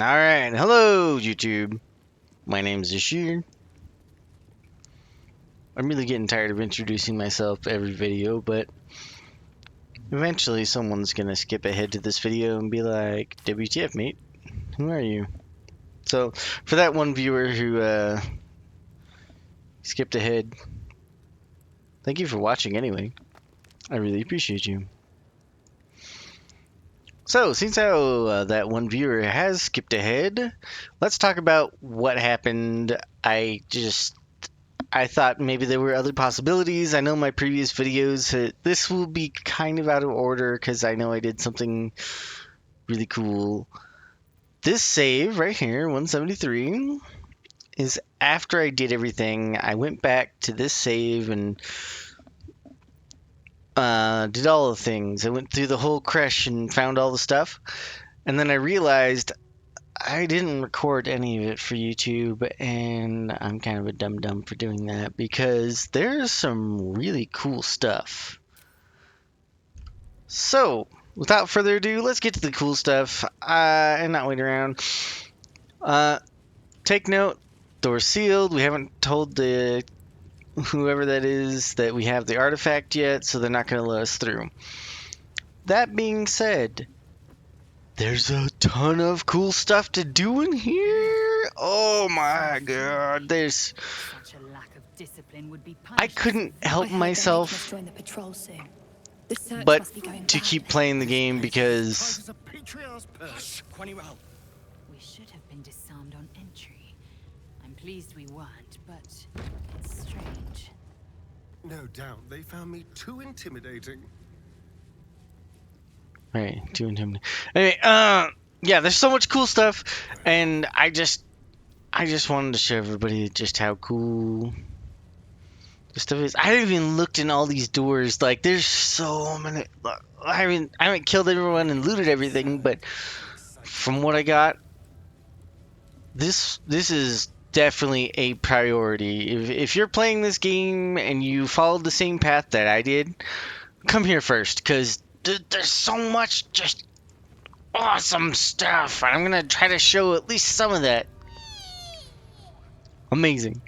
Alright, hello YouTube. My name's Ashir. I'm really getting tired of introducing myself every video, but eventually someone's gonna skip ahead to this video and be like, WTF mate, who are you? So, for that one viewer who skipped ahead, thank you for watching anyway. I really appreciate you. So, since that one viewer has skipped ahead, let's talk about what happened. I thought maybe there were other possibilities. I know my previous videos, this will be kind of out of order because I know I did something really cool. This save right here, 173, is after I did everything. I went back to this save and did all the things. I went through the whole creche and found all the stuff. And then I realized I didn't record any of it for YouTube, and I'm kind of a dum-dum for doing that because there's some really cool stuff. So, without further ado, let's get to the cool stuff and not wait around. Take note, door's sealed. We haven't told the whoever that is that we have the artifact yet, so they're not going to let us through. That being said, there's a ton of cool stuff to do in here. Oh my god, there's... Such a lack of discipline would be I punished. couldn't help myself join the patrol soon. The search but must be going to bad. keep playing the game because We should have been disarmed on entry. I'm pleased we weren't, but it's strange. No doubt they found me too intimidating. right, too intimidating. Anyway, yeah, there's so much cool stuff, and I just wanted to show everybody just how cool the stuff is. I haven't even looked in all these doors. Like, there's so many. I haven't killed everyone and looted everything, but from what I got, this is definitely a priority. If you're playing this game and you followed the same path that I did, come here first, because there's so much just awesome stuff, and I'm gonna try to show at least some of that. Amazing.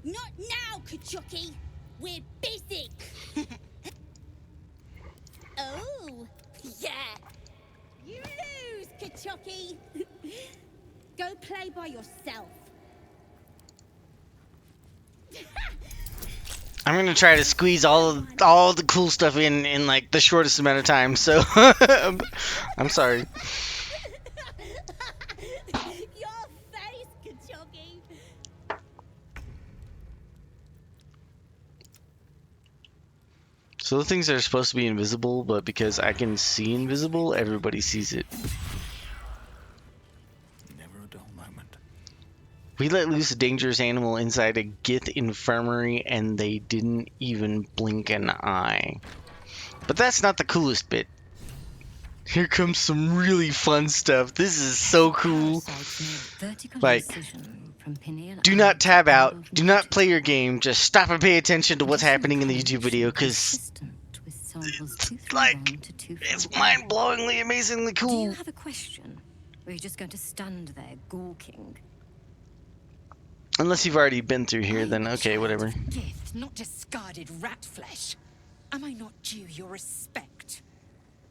Not now, Kachuki. We're busy. Oh, yeah. You lose, Kachuki. Go play by yourself. I'm gonna try to squeeze all the cool stuff in like the shortest amount of time. So I'm sorry. Your face, Kachuki. So the things that are supposed to be invisible, but because I can see invisible, everybody sees it. Never a dull moment. We let loose a dangerous animal inside a Gith infirmary, and they didn't even blink an eye. But that's not the coolest bit. Here comes some really fun stuff. This is so cool. Like, do not tab out. Do not play your game. Just stop and pay attention to what's happening in the YouTube video, because it's mind-blowingly, amazingly Do you cool. have a question? Or are you just going to stand there gawking? Unless you've already been through here, then okay, whatever. Gift, not discarded rat flesh. Am I not due your respect?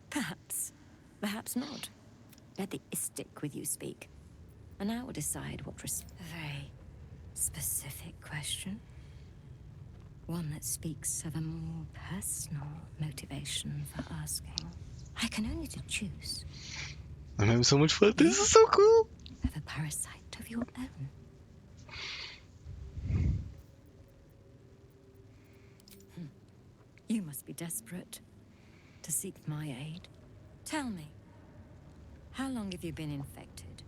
Perhaps. Perhaps not. Let the istic with you speak. And I will decide what A very specific question. One that speaks of a more personal motivation for asking. I can only to choose. I'm having so much fun. This is so cool. Have a parasite of your own. You must be desperate to seek my aid. Tell me, how long have you been infected?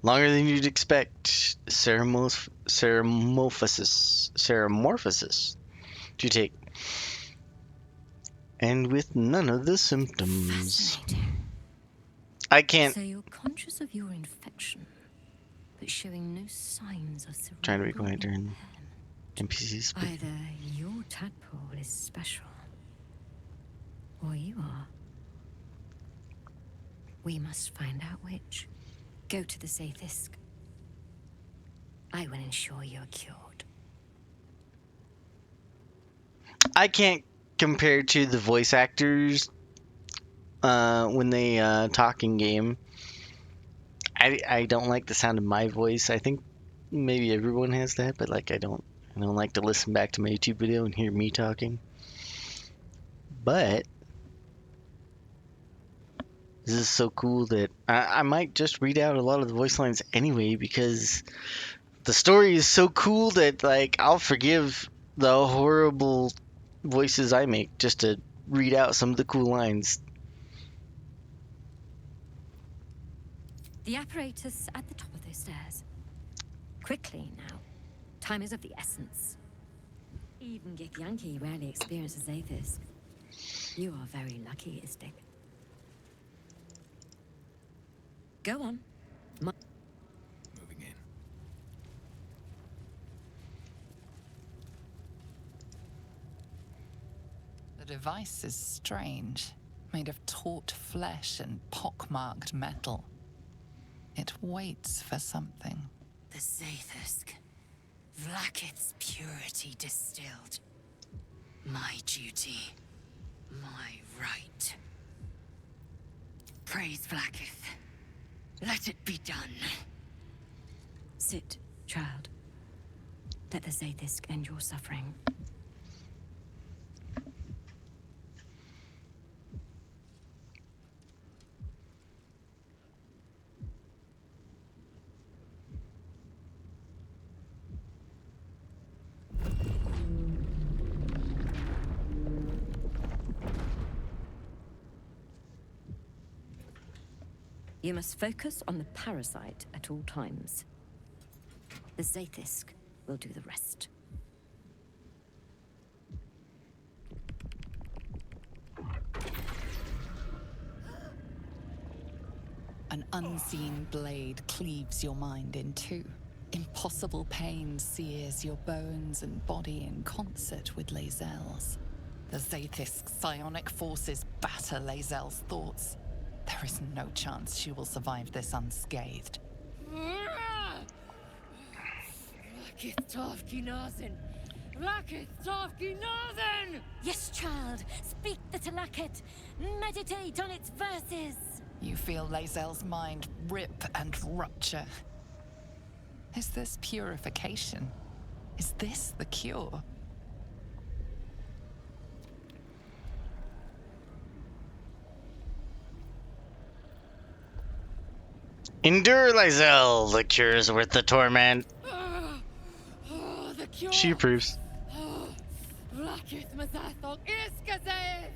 Longer than you'd expect. Ceramorphosis. Do you take? And with none of the symptoms. Fascinating. I can't. So you're conscious of your infection, but showing no signs of cerebral Trying to be quiet during impairment. NPC speak. Either your tadpole is special, or you are. We must find out which. Go to the Zaithisk. I will ensure you're cured. I can't compare to the voice actors when they talk in game. I don't like the sound of my voice. I think maybe everyone has that, but like I don't like to listen back to my YouTube video and hear me talking. But this is so cool that I might just read out a lot of the voice lines anyway, because the story is so cool that like I'll forgive the horrible voices I make just to read out some of the cool lines. The apparatus at the top of those stairs. Quickly now. Time is of the essence. Even Githyanki rarely experiences Athis. You are very lucky, Istik. Go on. Moving in. The device is strange, made of taut flesh and pockmarked metal. It waits for something. The Zaithisk. Vlaakith's purity distilled. My duty. My right. Praise Vlaakith. Let it be done. Sit, child. Let the Zaithisk end your suffering. You must focus on the parasite at all times. The Zaithisk will do the rest. An unseen blade cleaves your mind in two. Impossible pain sears your bones and body in concert with Lae'zel's. The Zaithisk's psionic forces batter Lae'zel's thoughts. There is no chance she will survive this unscathed. Yes, child. Speak the Talakit. Meditate on its verses. You feel Lae'zel's mind rip and rupture. Is this purification? Is this the cure? Endure, Lae'zel. The cure is worth the torment. The cure. She approves. Vlaakith Mazathok Iskazeth.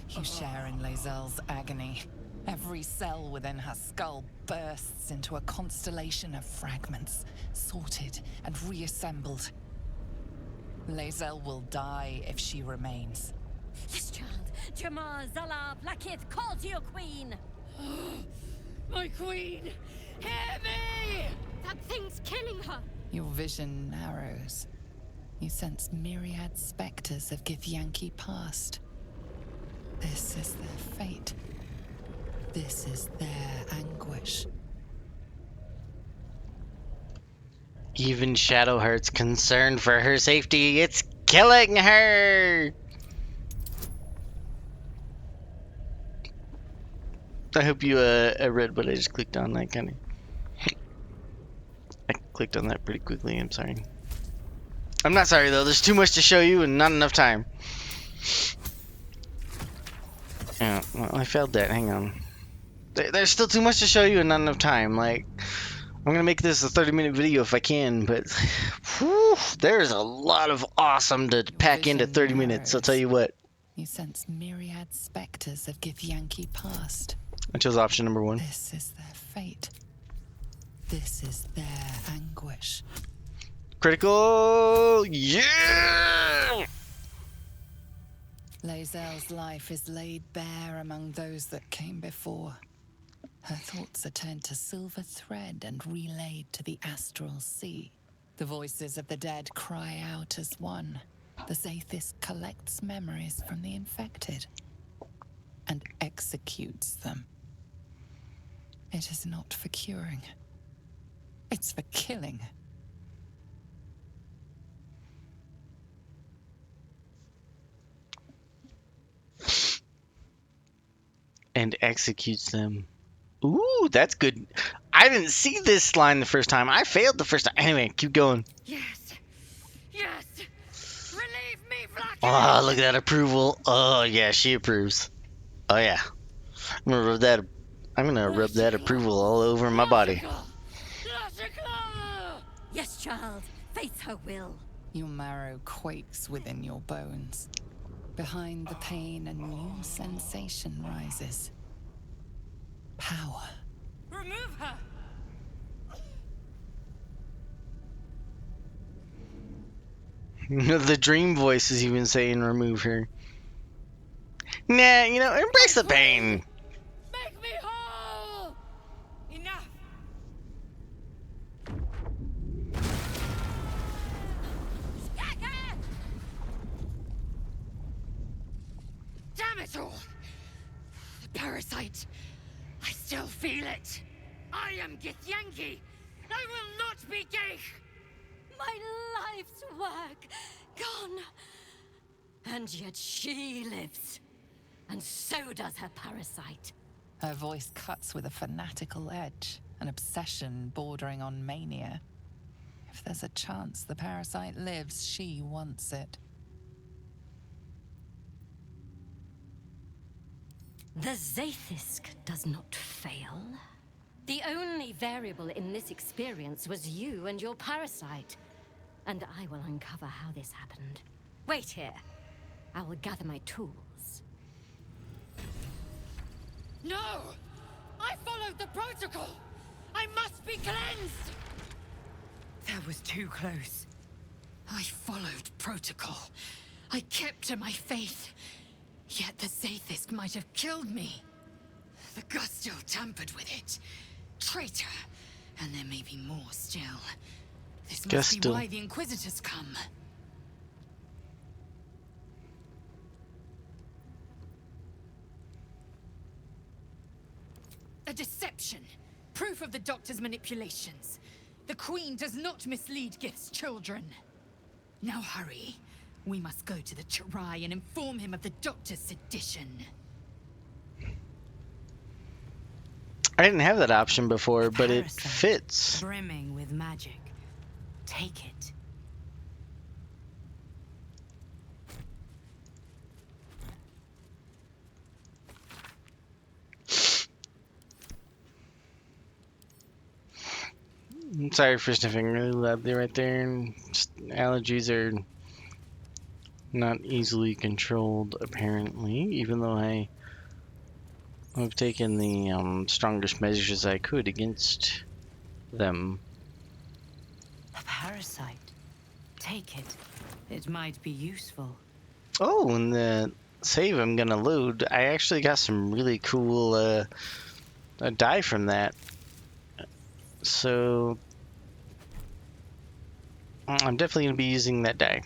You share in Lae'zel's agony. Every cell within her skull bursts into a constellation of fragments, sorted and reassembled. Lae'zel will die if she remains. Yes, child. Jamar, Zala, Vlaakith, call to your queen. My queen, hear me! That thing's killing her. Your vision narrows. You sense myriad specters of Githyanki past. This is their fate. This is their anguish. Even Shadowheart's concerned for her safety. It's killing her. I hope you read what I just clicked on. I clicked on that pretty quickly. I'm sorry. I'm not sorry though. There's too much to show you and not enough time. Yeah, well, I failed that. Hang on. There's still too much to show you and not enough time. Like, I'm gonna make this a 30-minute video if I can, but whew, there's a lot of awesome to pack into 30 minutes. I'll tell you what. You sense myriad specters of Githyanki past. I chose option number 1. This is their fate. This is their anguish. Critical, yeah! Lae'zel's life is laid bare among those that came before. Her thoughts are turned to silver thread and relayed to the astral sea. The voices of the dead cry out as one. The Zathis collects memories from the infected and executes them. It is not for curing. It's for killing. And executes them. Ooh, that's good. I didn't see this line the first time. I failed the first time. Anyway, keep going. Yes! Yes! Relieve me, Black! Oh, look at that approval. Oh, yeah, she approves. Oh, yeah. I'm gonna rub that. I'm gonna rub that approval all over my body. Yes, child. Face her will. Your marrow quakes within your bones. Behind the pain, a new sensation rises. Power. Remove her! The dream voice is even saying remove her. Nah, embrace the pain. Make me whole! Enough! Damn it all! The parasite. I still feel it. I am Githyanki. I will not be gay. My life's work gone. And yet she lives. And so does her parasite. Her voice cuts with a fanatical edge, an obsession bordering on mania. If there's a chance the parasite lives, she wants it. The Zaithisk does not fail. The only variable in this experience was you and your parasite. And I will uncover how this happened. Wait here. I will gather my tools. No! I followed the protocol! I must be cleansed! That was too close. I followed protocol. I kept to my faith. Yet the Zaithisk might have killed me. The Gustil tampered with it. Traitor. And there may be more still. This must be Gustil. why the Inquisitors come. A deception. Proof of the Doctor's manipulations. The Queen does not mislead Gith's children. Now hurry. We must go to the Chirai and inform him of the Doctor's sedition. I didn't have that option before, but it Parasite. fits. Brimming with magic. Take it. I'm sorry for sniffing really loudly right there. Just allergies are not easily controlled, apparently, even though I've taken the strongest measures I could against them. A parasite. Take it. It might be useful. Oh, and the save I'm gonna load, I actually got some really cool a dye from that. So I'm definitely gonna be using that dye.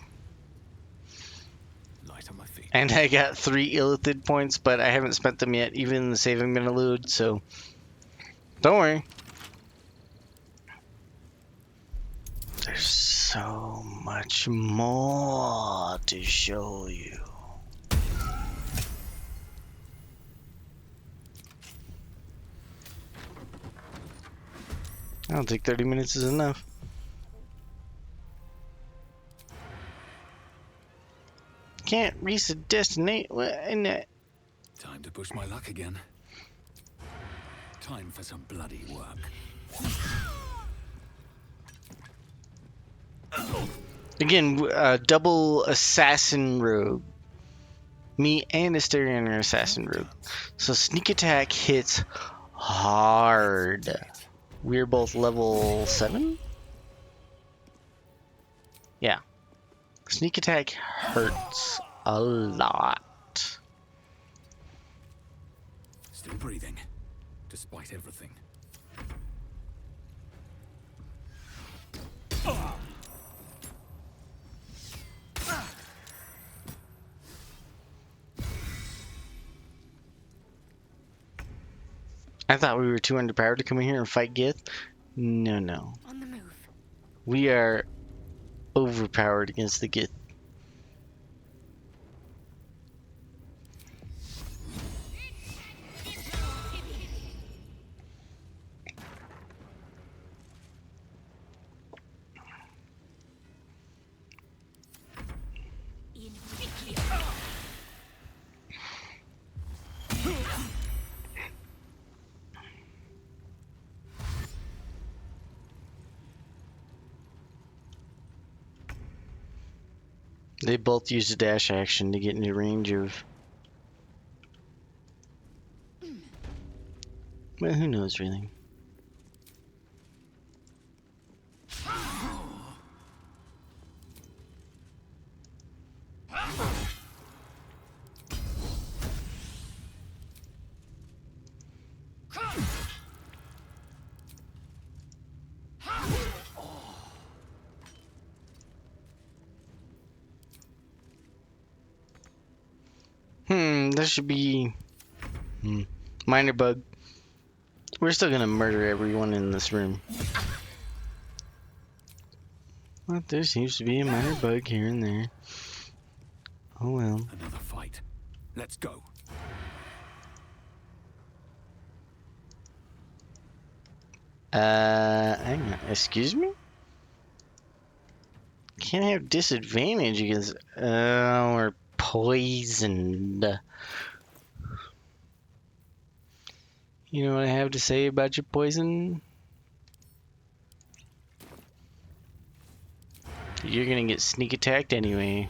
Light on my feet. And I got 3 illithid points, but I haven't spent them yet, even in the save I'm gonna load, so don't worry. There's so much more to show you. I don't think 30 minutes is enough. Can't reach the destination. What in that? Time to push my luck again. Time for some bloody work. Again, double assassin rogue. Me and Asterion are assassin rogue. So sneak attack hits hard. We're both level 7? Yeah. Sneak attack hurts a lot. Still breathing, despite everything. I thought we were too underpowered to come in here and fight Gith. No, no. On the move. We are overpowered against the Gith. They both used a dash action to get into range of. Well, who knows, really? There should be minor bug. We're still gonna murder everyone in this room. But there seems to be a minor bug here and there. Oh well. Another fight. Let's go. Hang on. Excuse me? Can't have disadvantage against. We're poisoned. You know what I have to say about your poison? You're gonna get sneak attacked anyway.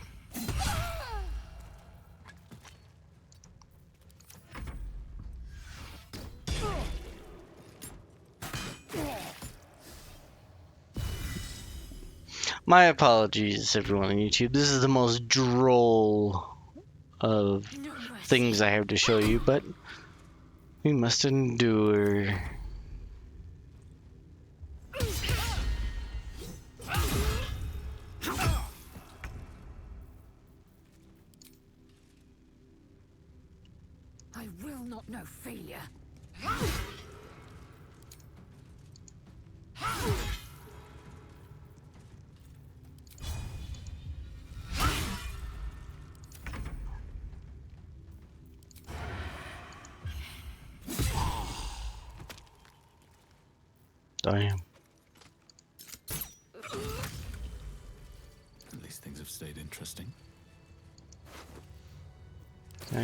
My apologies, everyone on YouTube. This is the most droll of things I have to show you, but we must endure. I will not know failure. Damn. At least things have stayed interesting.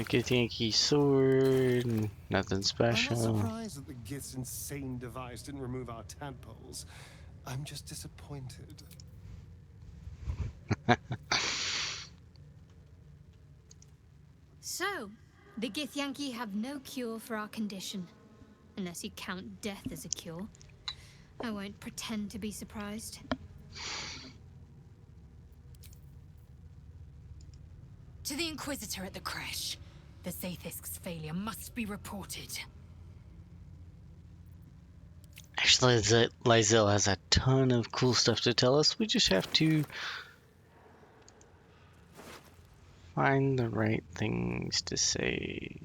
Get Yankee sword. Nothing I'm special. not surprised that the Gith's insane device didn't remove our tadpoles. I'm just disappointed. So, the Githyanki have no cure for our condition. Unless you count death as a cure. I won't pretend to be surprised. To the Inquisitor at the creche. The Zathisk's failure must be reported. Actually, Lysel has a ton of cool stuff to tell us. We just have to find the right things to say.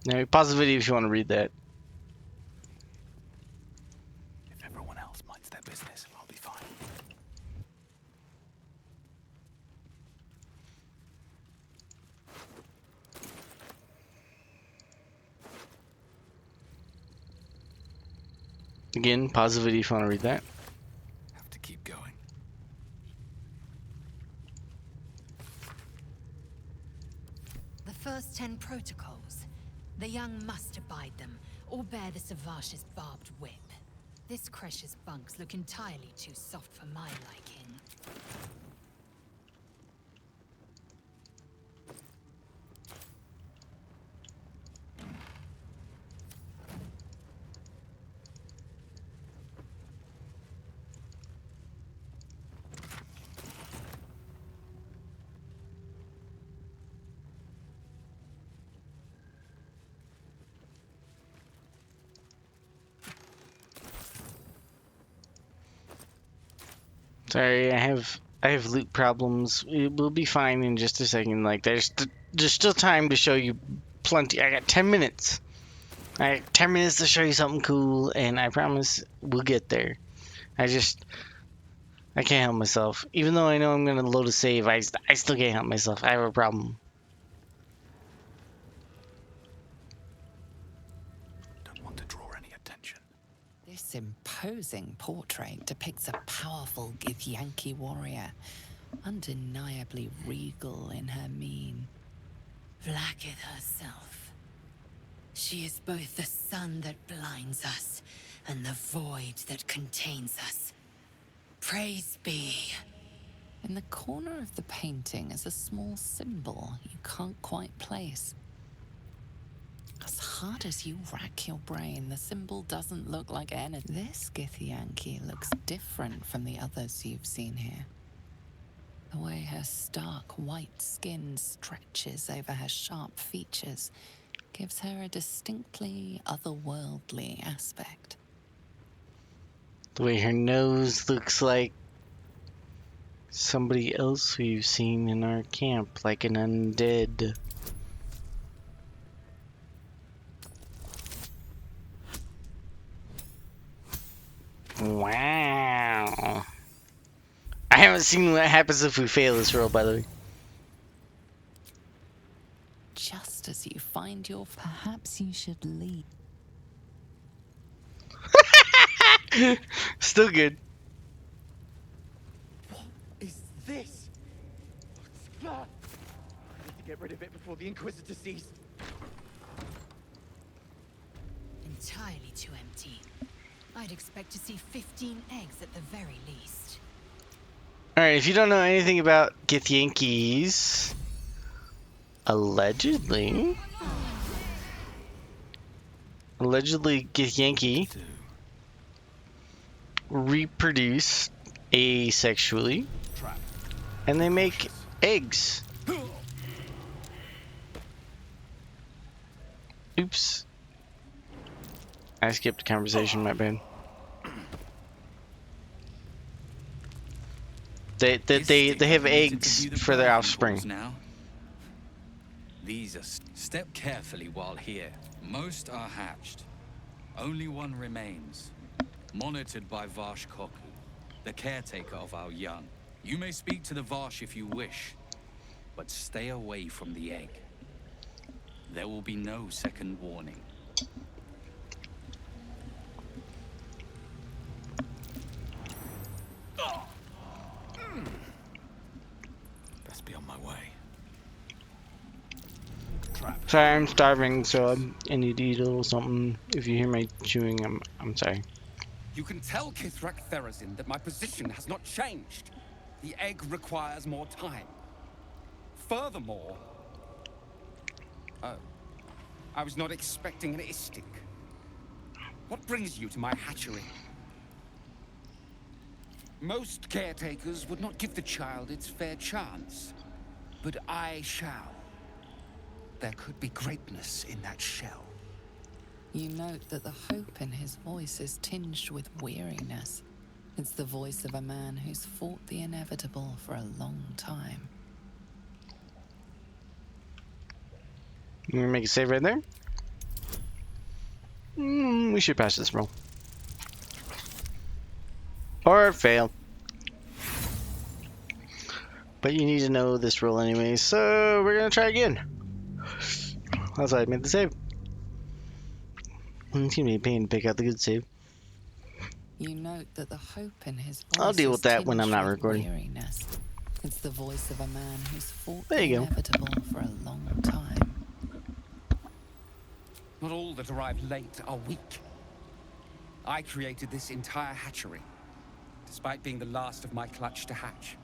Now, pause the video if you want to read that. If everyone else minds their business, I'll be fine. Again, pause the video if you want to read that. Have to keep going. The first 10 protocols. The young must abide them, or bear the Savash's barbed whip. This creche's bunks look entirely too soft for my liking. Sorry, I have loot problems. It will be fine in just a second. Like there's still time to show you plenty. I got 10 minutes. I got 10 minutes to show you something cool, and I promise we'll get there. I can't help myself. Even though I know I'm gonna load a save, I still can't help myself. I have a problem. Don't want to draw any attention. This imposing portrait depicts a powerful Githyanki warrior, undeniably regal in her mien. Vlaakith herself. She is both the sun that blinds us and the void that contains us. Praise be. In the corner of the painting is a small symbol you can't quite place. As hard as you rack your brain, the symbol doesn't look like anything. This Githyanki looks different from the others you've seen here. The way her stark white skin stretches over her sharp features gives her a distinctly otherworldly aspect. The way her nose looks like somebody else we've seen in our camp, like an undead. Wow. I haven't seen what happens if we fail this roll, by the way. Just as you find your... Perhaps you should leave. Still good. What is this? It's blood. I need to get rid of it before the Inquisitor sees. Entirely too empty. I'd expect to see 15 eggs at the very least. Alright, if you don't know anything about Githyankis, allegedly Githyanki reproduce asexually, and they make eggs. Oops. I skipped a conversation, my bad. They have eggs for their offspring. Now. These are step carefully while here. Most are hatched. Only one remains. Monitored by Varsh Koku, the caretaker of our young. You may speak to the Varsh if you wish, but stay away from the egg. There will be no second warning. Best be on my way. Sorry, I'm starving, so I need to eat a little something. If you hear me chewing, I'm sorry. You can tell Kithrak Therazin that my position has not changed. The egg requires more time. Furthermore... Oh. I was not expecting an istic. What brings you to my hatchery? Most caretakers would not give the child its fair chance. But I shall. There could be greatness in that shell. You note that the hope in his voice is tinged with weariness. It's the voice of a man who's fought the inevitable for a long time. You want to make a save right there? We should pass this roll. Or fail. But you need to know this roll anyway, so we're gonna try again. That's why I made the save. It's gonna be a pain to pick out the good save. You note that the hope in his voice I'll deal with that when I'm not recording. Weariness. It's the voice of a man who's fought There the you go. inevitable for a long time. Not all that arrive late are weak. I created this entire hatchery, despite being the last of my clutch to hatch.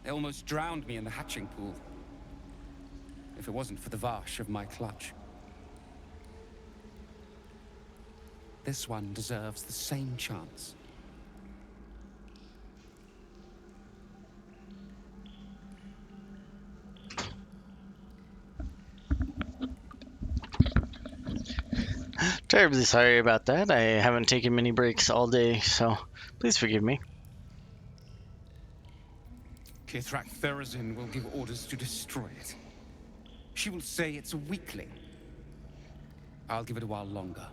They almost drowned me in the hatching pool, if it wasn't for the Varsh of my clutch. This one deserves the same chance. Terribly sorry about that. I haven't taken many breaks all day, so please forgive me. Kithrak Therazin will give orders to destroy it. she will say it's a weakling. I'll give it a while longer.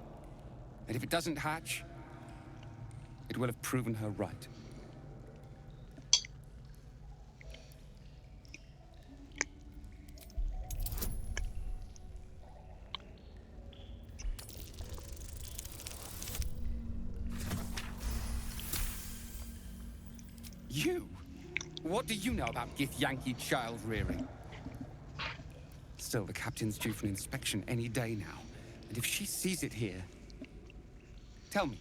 And if it doesn't hatch, it will have proven her right. You? What do you know about Githyanki child rearing? Still, the captain's due for an inspection any day now. And if she sees it here... Tell me,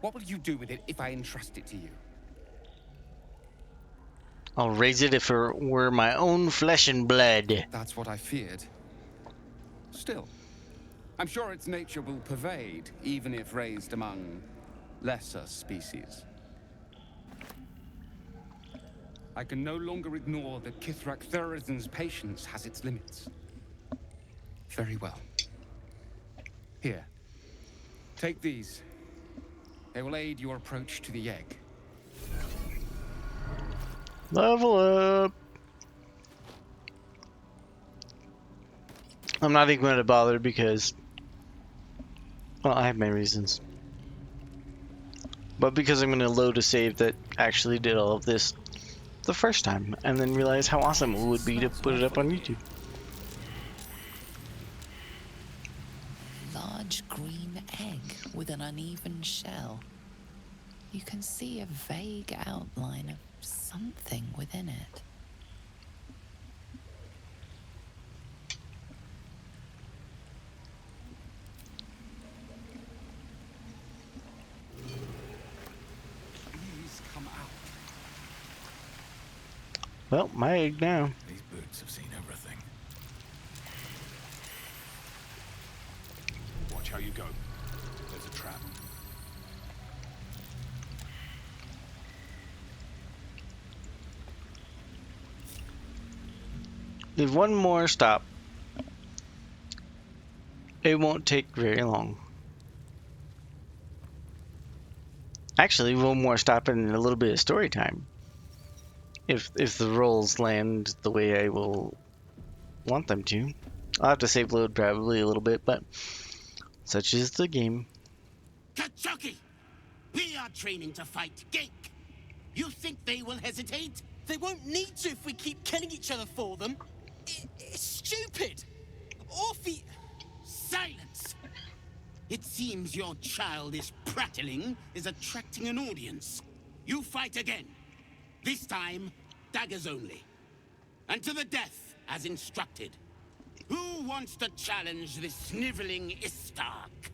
what will you do with it if I entrust it to you? I'll raise it if it were my own flesh and blood. That's what I feared. Still, I'm sure its nature will pervade, even if raised among lesser species. I can no longer ignore that Kithrak Therizin's patience has its limits. Very well. Here. Take these. They will aid your approach to the egg. Level up. I'm not even going to bother because, well, I have my reasons. But because I'm going to load a save that actually did all of this the first time, and then realize how awesome it would be to put it up on YouTube. Large green egg with an uneven shell. You can see a vague outline of something within it. Please come out. Well, my egg now. These boots have seen everything. Watch how you go. There's a trap. Leave one more stop. It won't take very long. Actually, one more stop and a little bit of story time. If the rolls land the way I will want them to. I'll have to save load probably a little bit, but such is the game. Kachoki! We are training to fight Gake. You think they will hesitate? They won't need to if we keep killing each other for them. It's stupid. Orphe... Silence! It seems your childish prattling is attracting an audience. You fight again. This time, daggers only. And to the death, as instructed. Who wants to challenge this sniveling Istark?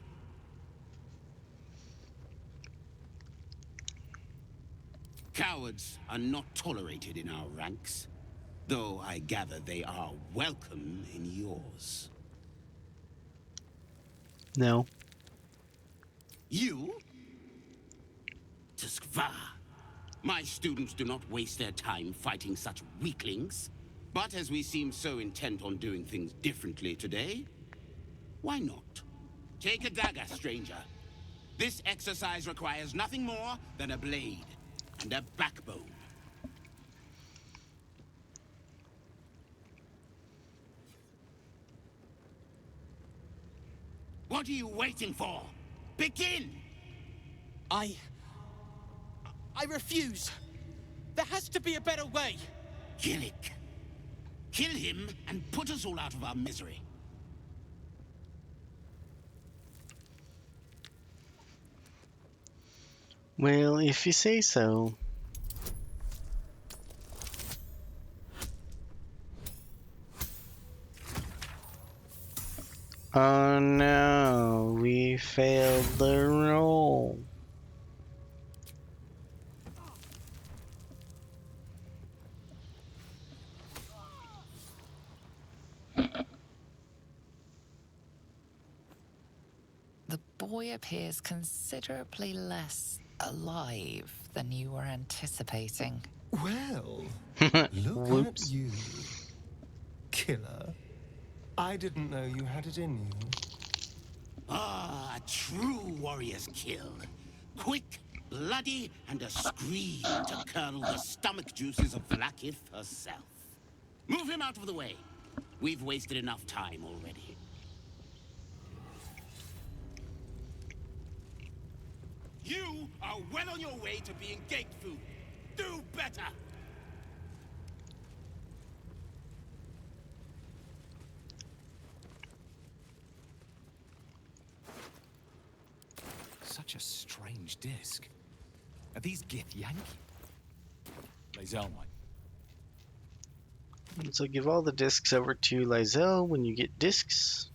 Cowards are not tolerated in our ranks, though I gather they are welcome in yours. No. You? Tuskva. My students do not waste their time fighting such weaklings. But as we seem so intent on doing things differently today, why not? Take a dagger, stranger. This exercise requires nothing more than a blade and a backbone. What are you waiting for? Begin! I refuse. There has to be a better way. Gillick. Kill him and put us all out of our misery. Well, if you say so. Oh no, we failed the roll. The boy appears considerably less alive than you were anticipating. Well, look Whoops. at you, killer. I didn't know you had it in you. Ah, a true warrior's kill. Quick, bloody, and a scream to curdle the stomach juices of Vlaakith herself. Move him out of the way. We've wasted enough time already. You are well on your way to being gate food. Do better! Such a strange disc. Are these Githyanki? Lae'zel might. And so give all the discs over to Lae'zel when you get discs.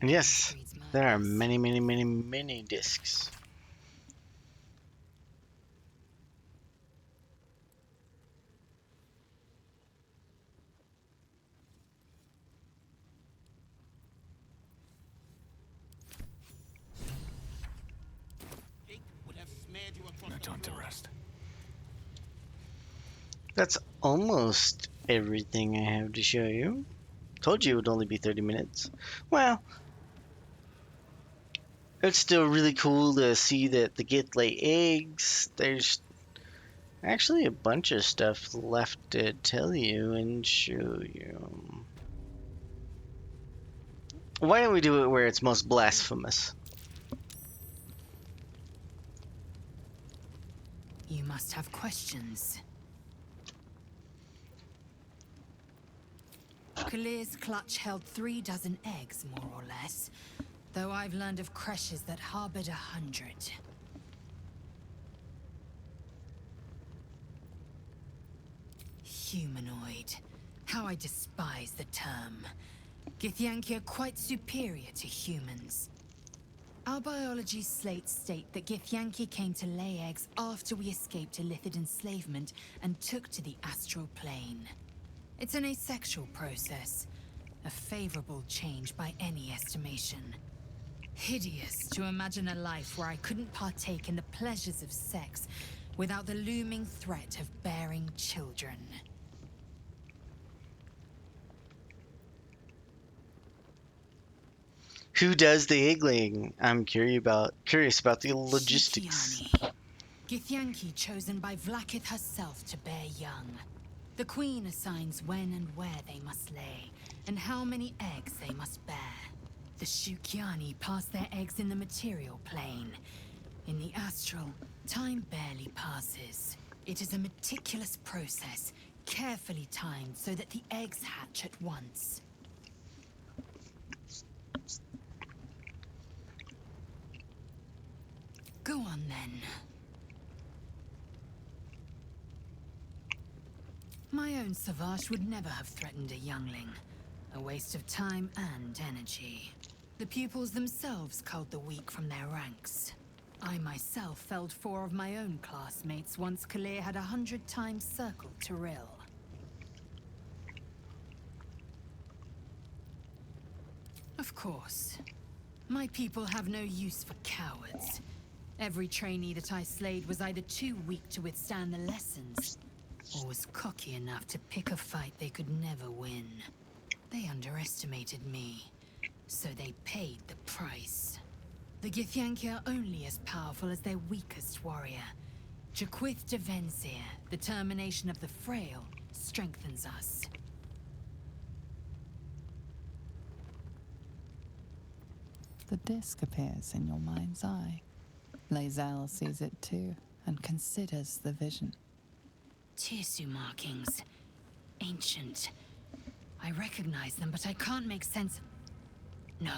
And yes, there are many, many, many, many discs. No time to rest. That's almost everything I have to show you. Told you it would only be 30 minutes. Well, it's still really cool to see that the Gith lay eggs. There's actually a bunch of stuff left to tell you and show you. Why don't we do it where it's most blasphemous? You must have questions. Kalir's clutch held 3 dozen eggs, more or less, though I've learned of creches that harbored 100. Humanoid. How I despise the term. Githyanki are quite superior to humans. Our biology slates state that Githyanki came to lay eggs after we escaped Illithid enslavement and took to the astral plane. It's an asexual process, a favorable change by any estimation. Hideous to imagine a life where I couldn't partake in the pleasures of sex without the looming threat of bearing children. Who does the egg laying? I'm curious about the logistics. Shikiani. Githyanki chosen by Vlaakith herself to bear young. The Queen assigns when and where they must lay, and how many eggs they must bear. The Shukiani pass their eggs in the material plane. In the astral, time barely passes. It is a meticulous process, carefully timed so that the eggs hatch at once. Go on then. My own Savage would never have threatened a youngling. A waste of time and energy. The pupils themselves culled the weak from their ranks. I myself felled 4 of my own classmates once Kalir had 100 times circled Tyrell. Of course. My people have no use for cowards. Every trainee that I slayed was either too weak to withstand the lessons, or was cocky enough to pick a fight they could never win. They underestimated me, so they paid the price. The Githyanki are only as powerful as their weakest warrior. Jaquith de Vensir, the termination of the frail, strengthens us. The disc appears in your mind's eye. Lae'zel sees it too, and considers the vision. Tirsu markings. Ancient. I recognize them, but I can't make sense. No.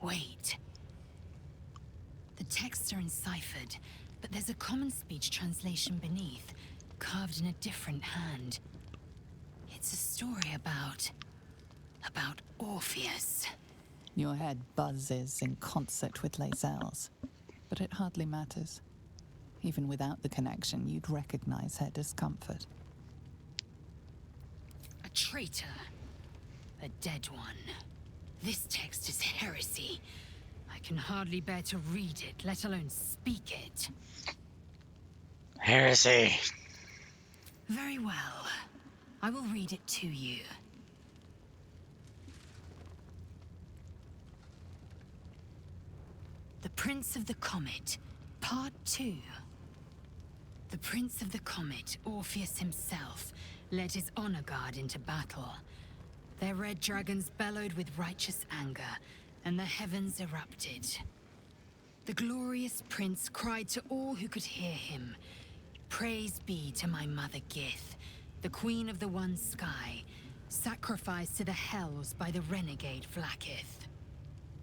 Wait. The texts are enciphered, but there's a common speech translation beneath, carved in a different hand. It's a story about Orpheus. Your head buzzes in concert with Lae'zel's, but it hardly matters. Even without the connection, you'd recognize her discomfort. A traitor. A dead one. This text is heresy. I can hardly bear to read it, let alone speak it. Heresy. Very well. I will read it to you. The Prince of the Comet, Part 2. The Prince of the Comet, Orpheus himself, led his honor guard into battle. Their red dragons bellowed with righteous anger, and the heavens erupted. The glorious prince cried to all who could hear him, "Praise be to my mother Gith, the queen of the one sky, sacrificed to the hells by the renegade Vlaakith."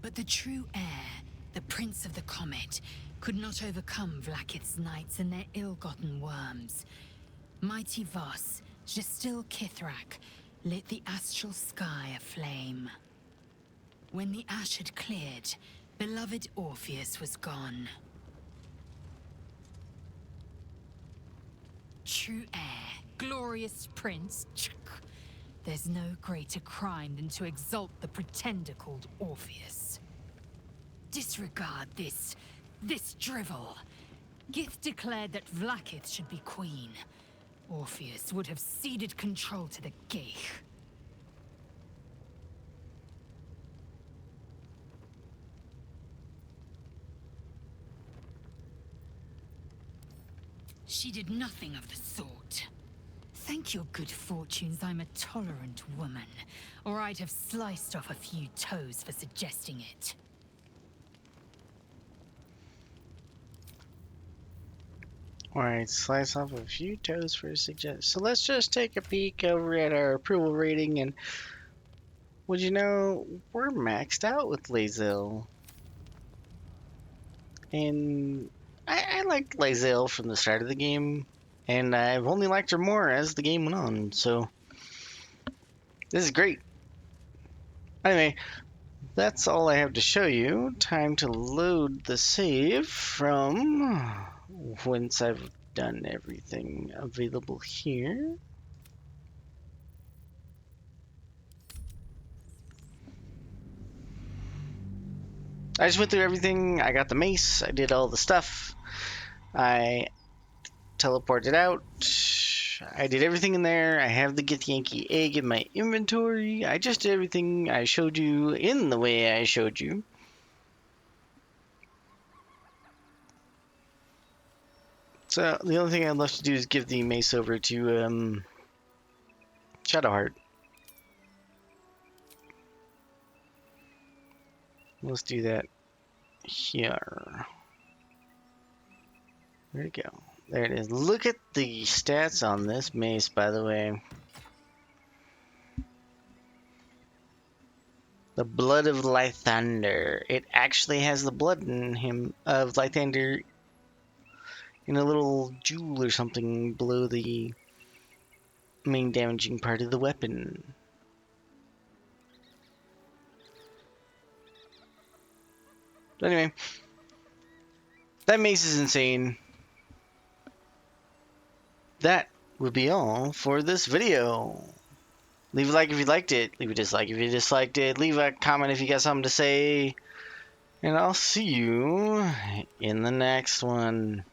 But the true heir, the Prince of the Comet, could not overcome Vlaakith's knights and their ill-gotten worms. Mighty Voss, Gestil Kithrak, lit the astral sky aflame. When the ash had cleared, beloved Orpheus was gone. True heir, glorious prince. There's no greater crime than to exalt the pretender called Orpheus. Disregard this drivel. Gith declared that Vlaakith should be queen. Orpheus would have ceded control to the Geich. She did nothing of the sort. Thank your good fortunes I'm a tolerant woman, or I'd have sliced off a few toes for suggesting it. Alright, slice off a few toes for a suggestion. So let's just take a peek over at our approval rating, and would you know, we're maxed out with Lae'zel. And I liked Lae'zel from the start of the game, and I've only liked her more as the game went on, so this is great. Anyway, that's all I have to show you. Time to load the save from once I've done everything available here. I just went through everything. I got the mace. I did all the stuff. I teleported out. I did everything in there. I have the Githyanki egg in my inventory. I just did everything I showed you in the way I showed you. So the only thing I have left to do is give the mace over to Shadowheart. Let's do that here. There we go. There it is. Look at the stats on this mace, by the way. The blood of Lythander. It actually has the blood in him of Lythander in a little jewel or something below the main damaging part of the weapon. But anyway, that mace is insane. That would be all for this video. Leave a like if you liked it. Leave a dislike if you disliked it. Leave a comment if you got something to say. And I'll see you in the next one.